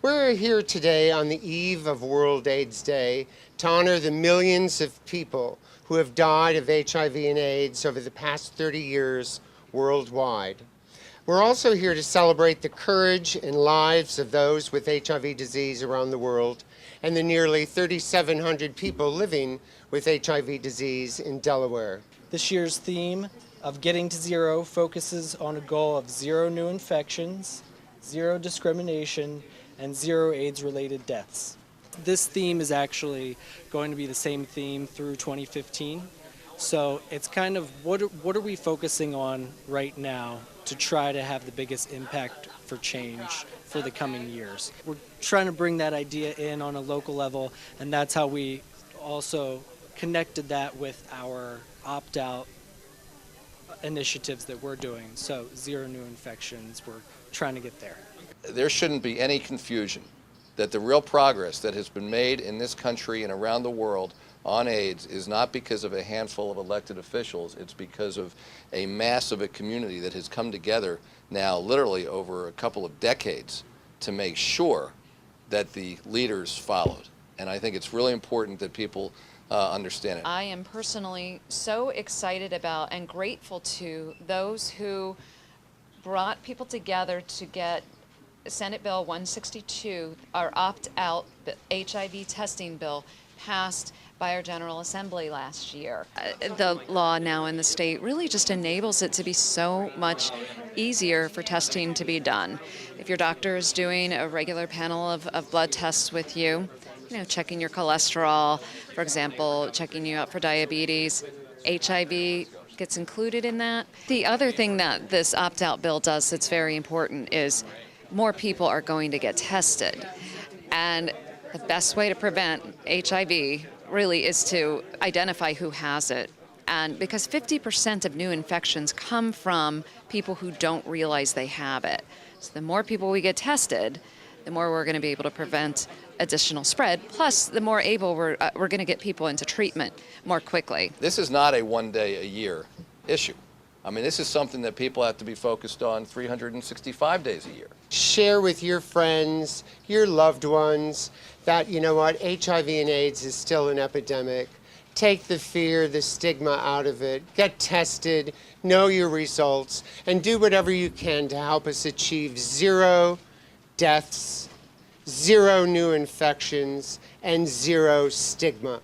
We're here today on the eve of World AIDS Day to honor the millions of people who have died of HIV and AIDS over the past 30 years worldwide. We're also here to celebrate the courage and lives of those with HIV disease around the world and the nearly 3,700 people living with HIV disease in Delaware. This year's theme of Getting to Zero focuses on a goal of zero new infections, zero discrimination, and zero AIDS-related deaths. This theme is actually going to be the same theme through 2015. So it's kind of what are we focusing on right now to try to have the biggest impact for change for the coming years. We're trying to bring that idea in on a local level, and that's how we also connected that with our opt-out initiatives that we're doing. So zero new infections, we're trying to get there. There shouldn't be any confusion that the real progress that has been made in this country and around the world on AIDS is not because of a handful of elected officials. It's because of a mass of a community that has come together now literally over a couple of decades to make sure that the leaders followed. And I think it's really important that people understand it. I am personally so excited about and grateful to those who brought people together to get Senate Bill 162, our opt-out HIV testing bill, passed by our General Assembly last year. The law now in the state really just enables it to be so much easier for testing to be done. If your doctor is doing a regular panel of blood tests with you, checking your cholesterol, for example, checking you out for diabetes, HIV gets included in that. The other thing that this opt-out bill does that's very important is more people are going to get tested. And the best way to prevent HIV really is to identify who has it. And because 50% of new infections come from people who don't realize they have it. So the more people we get tested, the more we're going to be able to prevent additional spread. Plus, the more able we're going to get people into treatment more quickly. This is not a one-day-a-year issue. I mean, this is something that people have to be focused on 365 days a year. Share with your friends, your loved ones, that, HIV and AIDS is still an epidemic. Take the fear, the stigma out of it. Get tested, know your results, and do whatever you can to help us achieve zero deaths, zero new infections, and zero stigma.